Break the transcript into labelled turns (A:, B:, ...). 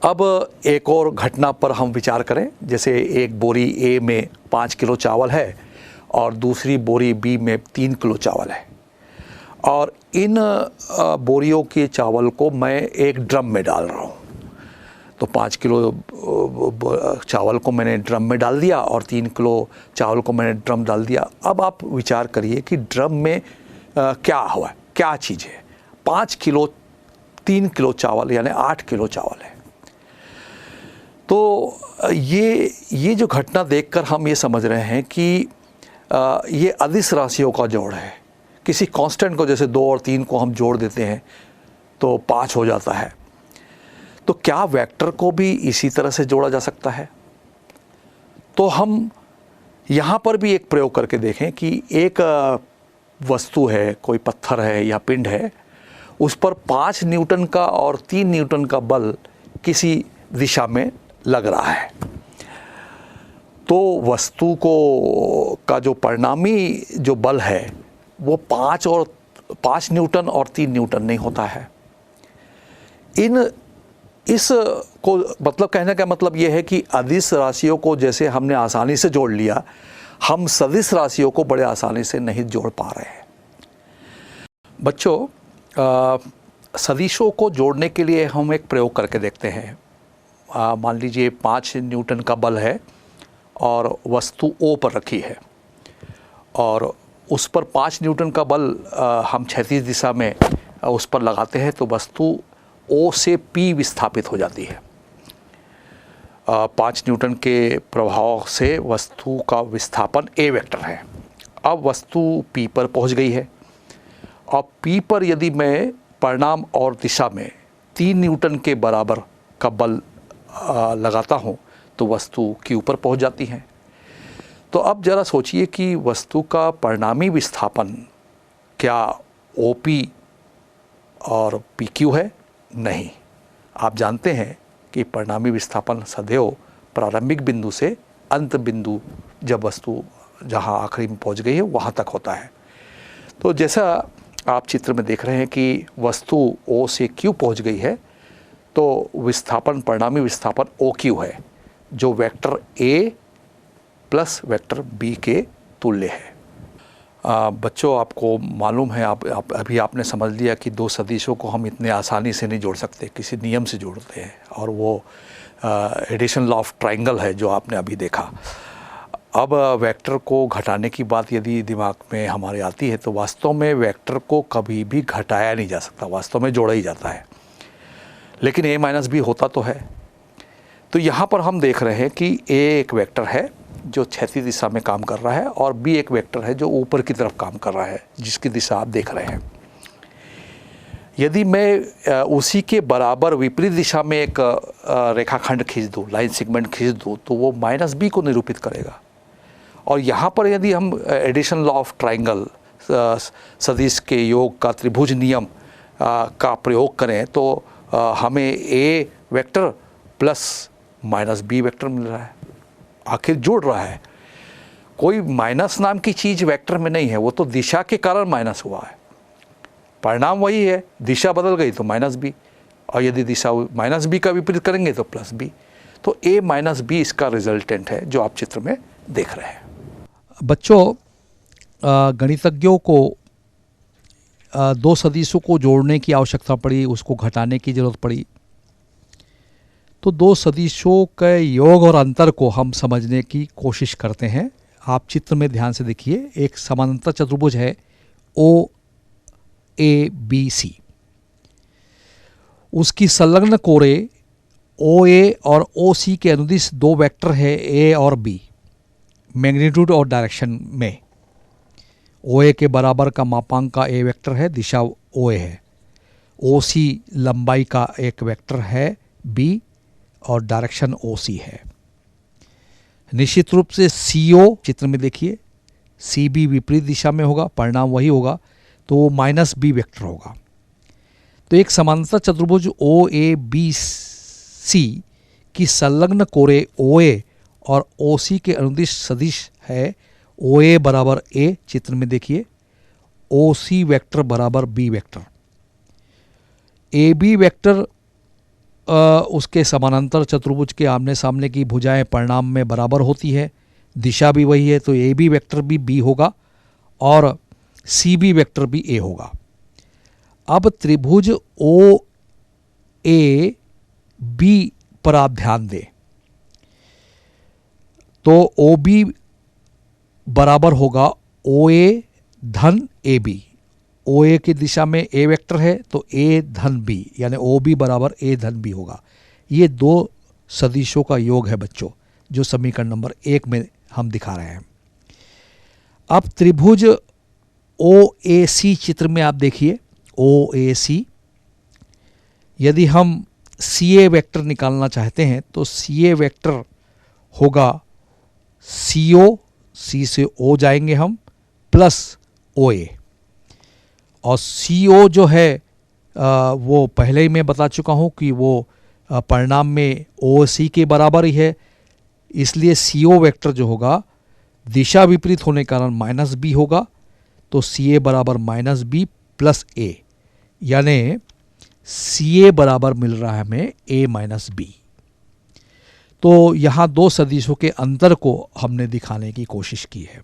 A: अब एक और घटना पर हम विचार करें। जैसे एक बोरी ए में 5 किलो चावल है और दूसरी बोरी बी में 3 किलो चावल है, और इन बोरियों के चावल को मैं एक ड्रम में डाल रहा हूँ। तो 5 किलो चावल को मैंने ड्रम में डाल दिया और 3 किलो चावल को मैंने ड्रम डाल दिया। अब आप विचार करिए कि ड्रम में क्या हुआ, क्या चीज़ है। 5 किलो 3 किलो चावल यानी 8 किलो चावल है। तो ये जो घटना देखकर हम ये समझ रहे हैं कि ये अदिश राशियों का जोड़ है। किसी कांस्टेंट को, जैसे 2 और 3 को हम जोड़ देते हैं तो 5 हो जाता है। तो क्या वेक्टर को भी इसी तरह से जोड़ा जा सकता है? तो हम यहाँ पर भी एक प्रयोग करके देखें कि एक वस्तु है, कोई पत्थर है या पिंड है, उस पर 5 न्यूटन का और 3 न्यूटन का बल किसी दिशा में लग रहा है। तो वस्तु का जो परिणामी जो बल है वो 5 न्यूटन और 3 न्यूटन नहीं होता है। इस को मतलब कहने का मतलब ये है कि अदिश राशियों को जैसे हमने आसानी से जोड़ लिया, हम सदिश राशियों को बड़े आसानी से नहीं जोड़ पा रहे हैं। बच्चों, सदिशों को जोड़ने के लिए हम एक प्रयोग करके देखते हैं। मान लीजिए 5 न्यूटन का बल है और वस्तु ओ पर रखी है, और उस पर 5 न्यूटन का बल हम क्षैतिज दिशा में उस पर लगाते हैं, तो वस्तु ओ से पी विस्थापित हो जाती है। 5 न्यूटन के प्रभाव से वस्तु का विस्थापन ए वेक्टर है। अब वस्तु पी पर पहुंच गई है। अब पी पर यदि मैं परिणाम और दिशा में 3 न्यूटन के बराबर का बल लगाता हूँ तो वस्तु क्यू पर पहुँच जाती है। तो अब ज़रा सोचिए कि वस्तु का परिणामी विस्थापन क्या ओ पी और पी क्यू है? नहीं। आप जानते हैं कि परिणामी विस्थापन सदैव प्रारंभिक बिंदु से अंत बिंदु, जब वस्तु जहाँ आखिरी में पहुँच गई है वहाँ तक होता है। तो जैसा आप चित्र में देख रहे हैं कि वस्तु ओ से क्यू पहुँच गई है, तो विस्थापन, परिणामी विस्थापन ओ क्यू है, जो vector A plus vector B के तुल्य है। बच्चों, आपको मालूम है, अभी आपने समझ लिया कि 2 सदिशों को हम इतने आसानी से नहीं जोड़ सकते, किसी नियम से जोड़ते हैं, और वो एडिशन लॉ ऑफ ट्रायंगल है जो आपने अभी देखा। अब वेक्टर को घटाने की बात यदि दिमाग में हमारे आती है तो वास्तव में वेक्टर को कभी भी घटाया नहीं जा सकता, वास्तव में जोड़ा ही जाता है। लेकिन a माइनस बी होता तो है। तो यहाँ पर हम देख रहे हैं कि a एक वेक्टर है जो क्षैतिज दिशा में काम कर रहा है, और b एक वेक्टर है जो ऊपर की तरफ काम कर रहा है, जिसकी दिशा आप देख रहे हैं। यदि मैं उसी के बराबर विपरीत दिशा में एक रेखाखंड खींच दूँ, लाइन सेगमेंट खींच दूँ, तो वो माइनस बी को निरूपित करेगा। और यहाँ पर यदि हम एडिशन लॉ ऑफ ट्रायंगल, सदिश के योग का त्रिभुज नियम का प्रयोग करें तो हमें A vector plus minus B vector मिल रहा है। आखिर जुड़ रहा है। कोई माइनस नाम की चीज़ वेक्टर में नहीं है, वो तो दिशा के कारण माइनस हुआ है। परिणाम वही है, दिशा बदल गई तो माइनस बी, और यदि दिशा माइनस बी का विपरीत करेंगे तो प्लस बी। तो ए माइनस बी इसका रिजल्टेंट है जो आप चित्र में देख रहे हैं।
B: बच्चों, गणितज्ञों को 2 सदिशों को जोड़ने की आवश्यकता पड़ी, उसको घटाने की ज़रूरत पड़ी। तो 2 सदिशों के योग और अंतर को हम समझने की कोशिश करते हैं। आप चित्र में ध्यान से देखिए, एक समानांतर चतुर्भुज है ओ ए बी सी। उसकी संलग्न कोरे ओ ए और ओ सी के अनुदिश 2 वेक्टर है ए और बी, मैग्नीट्यूड और डायरेक्शन में। ओ ए के बराबर का मापांक का ए वेक्टर है, दिशा ओ ए है। ओ सी लंबाई का एक वेक्टर है बी, और डायरेक्शन ओ सी है। निश्चित रूप से सी ओ, चित्र में देखिए, सी बी विपरीत दिशा में होगा, परिणाम वही होगा, तो वो माइनस बी वेक्टर होगा। तो एक समांतर चतुर्भुज ओ ए बी सी की संलग्न कोरे ओ ए और ओ सी के अनुदिश सदिश है ओ ए बराबर ए, चित्र में देखिए, ओ सी वेक्टर बराबर B vector. A B vector उसके समानांतर चतुर्भुज के आमने सामने की भुजाएं परिणाम में बराबर होती है, दिशा भी वही है, तो ए बी वेक्टर भी बी होगा और सी बी वेक्टर भी ए होगा। अब त्रिभुज ओ ए बी पर आप ध्यान दें तो ओ बी बराबर होगा ओ ए धन ए बी। ओ ए की दिशा में ए वेक्टर है तो ए धन बी, यानी ओ बी बराबर ए धन बी होगा। ये दो सदिशों का योग है बच्चों, जो समीकरण नंबर 1 में हम दिखा रहे हैं। अब त्रिभुज ओ ए सी चित्र में आप देखिए, ओ ए सी, यदि हम सी ए वेक्टर निकालना चाहते हैं तो सी ए वेक्टर होगा सी ओ, सी से ओ जाएंगे हम, प्लस ओ ए। और सी ओ जो है वो पहले ही मैं बता चुका हूँ कि वो परिणाम में ओ सी के बराबर ही है, इसलिए सी ओ वेक्टर जो होगा दिशा विपरीत होने के कारण माइनस बी होगा, तो सी ए बराबर माइनस बी प्लस ए, यानी सी ए बराबर मिल रहा है हमें ए माइनस बी। तो यहाँ दो सदिशों के अंतर को हमने दिखाने की कोशिश की है।